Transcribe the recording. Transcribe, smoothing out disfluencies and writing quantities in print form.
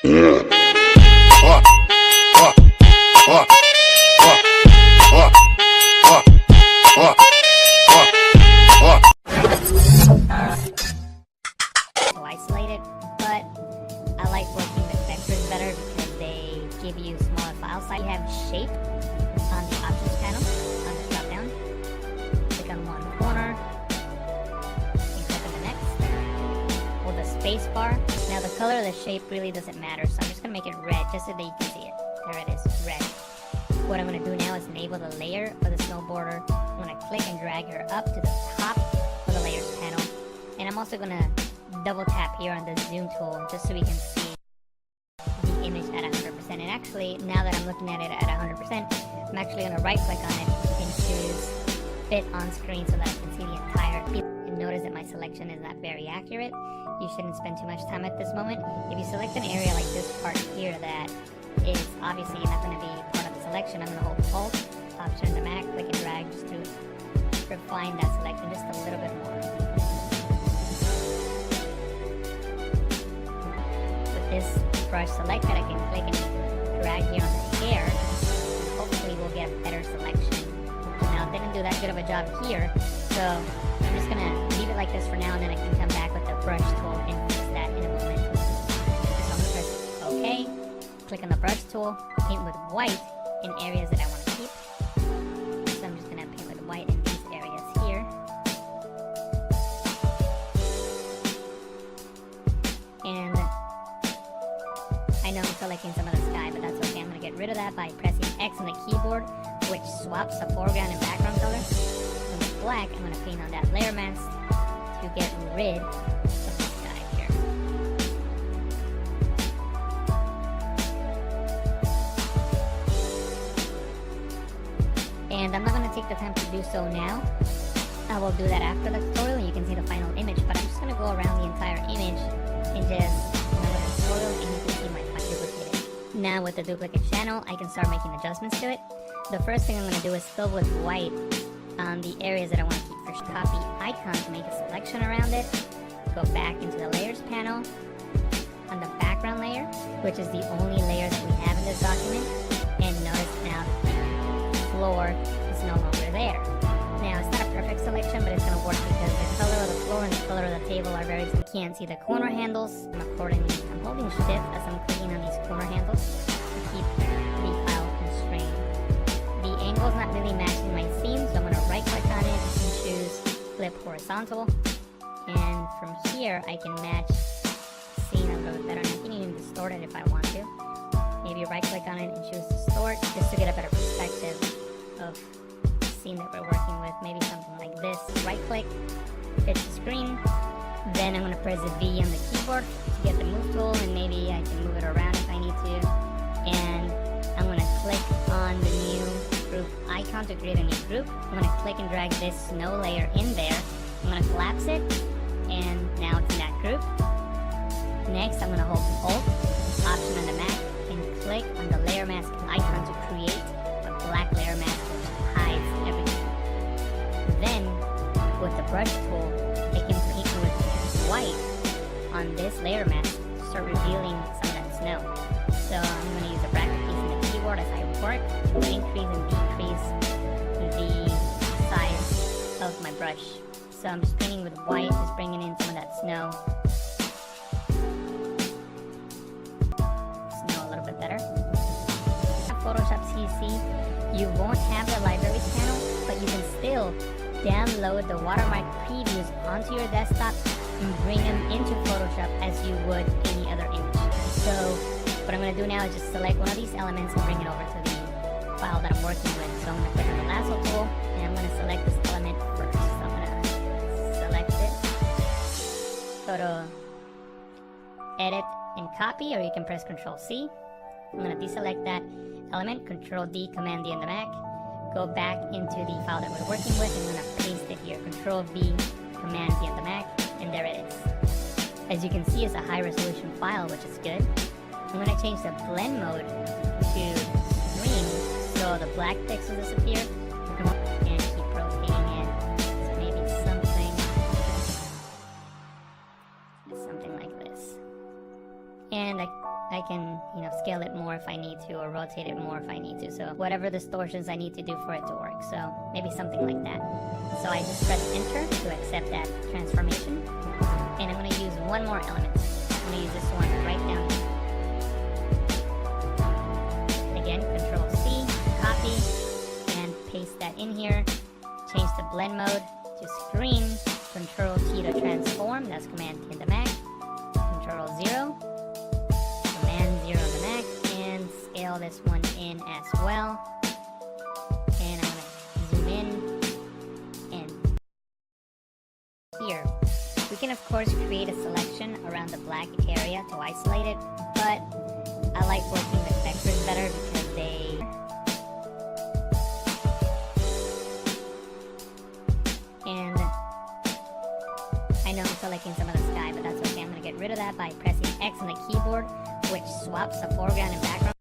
Isolated, but I like working with vectors better because they give you smaller file size. You have shape on the options panel on the drop down. Click on one corner and click on the next. Hold the space bar. Now the color of the shape really doesn't matter, so I'm just gonna make it red just so that you can see it. There it is, red. What I'm gonna do now is enable the layer of the snow border. I'm gonna click and drag her up to the top of the layers panel, and I'm also gonna double tap here on the zoom tool just so we can see the image at 100%. And actually, now that I'm looking at it at 100%, I'm actually going to right click on it and choose fit on screen so that I can see the entire field. And notice that my selection is not very accurate. You shouldn't spend too much time at this moment. If you select an area like this part here that is obviously not going to be part of the selection, I'm going to hold Alt, Option on the Mac, click and drag just to refine that selection just a little bit more. This brush selected, I can click and drag here on the hair, and hopefully we'll get a better selection. Now, it didn't do that good of a job here, so I'm just going to leave it like this for now, and then I can come back with the brush tool and fix that in a moment. So I'm going to press OK, click on the brush tool, paint with white in areas that I want to keep. So I'm just going to paint with white in these areas here. And I know I'm selecting some of the sky, but that's okay. I'm going to get rid of that by pressing X on the keyboard, which swaps the foreground and background color. So with black, I'm going to paint on that layer mask to get rid of the sky here. And I'm not going to take the time to do so now. I will do that after the tutorial and you can see the final image, but I'm just going to go around the entire image and just tutorial, and you can see my duplicated. Now with the duplicate channel, I can start making adjustments to it. The first thing I'm going to do is fill with white on the areas that I want to keep first. Copy icon to make a selection around it. Go back into the layers panel on the background layer, which is the only layer that we have in this document. And notice now the floor is no longer there. Now it's not a perfect selection, but it's going to work because the color of the floor and the color of the table are very. You can't see the corner handles. I'm holding shift as I'm clicking on these corner handles to keep the file constrained. The angle is not really matching my scene, so I'm going to right click on it and choose flip horizontal. And from here I can match the scene a little bit better. And I can even distort it if I want to. Maybe right click on it and choose distort just to get a better perspective of the scene that we're working with. Maybe something like this. Right click, fit the screen. Then I'm going to press the V on the keyboard to get the move tool, and maybe I can move it around if I need to. And I'm going to click on the new group icon to create a new group. I'm going to click and drag this snow layer in there. I'm going to collapse it, and now it's in that group. Next, I'm going to hold Alt, Option on the Mac, and click on the layer mask icon to create a black layer mask which hides everything. Then, with the brush tool, I can paint with white on this layer mask to start revealing some of that snow. So I'm going to use the bracket keys in the keyboard as I work to increase and decrease the size of my brush. So I'm just painting with white, just bringing in some of that snow. Snow a little bit better. Photoshop CC, you won't have the libraries panel, but you can still download the watermark previews onto your desktop and bring them into Photoshop as you would any other image. So what I'm going to do now is just select one of these elements and bring it over to the file that I'm working with. So I'm going to click on the lasso tool and I'm going to select this element first. So I'm going to select it, go to edit and copy, or you can press Ctrl C. I'm going to deselect that element, Ctrl D, Command D on the Mac. Go back into the file that we're working with and I'm going to paste it here. Control V, Command D on the Mac, and there it is. As you can see, it's a high resolution file, which is good. I'm going to change the blend mode to green so the black pixels disappear. And keep rotating it. So maybe something like this. and I can, scale it more if I need to, or rotate it more if I need to. So whatever distortions I need to do for it to work. So maybe something like that. So I just press enter to accept that transformation. And I'm going to use one more element. I'm going to use this one right down here. Again, Control C, copy, and paste that in here. Change the blend mode to screen. Control T to transform. That's Command T in the Mac. Control 0. Command 0 on the Mac. And scale this one in as well. And I'm going to zoom in. And here, we can of course create a selection around the black area to isolate it. But I like working with vectors better because they... And I know I'm selecting some of the sky, but that's okay. I'm going to get rid of that by pressing X on the keyboard, which swaps the foreground and background.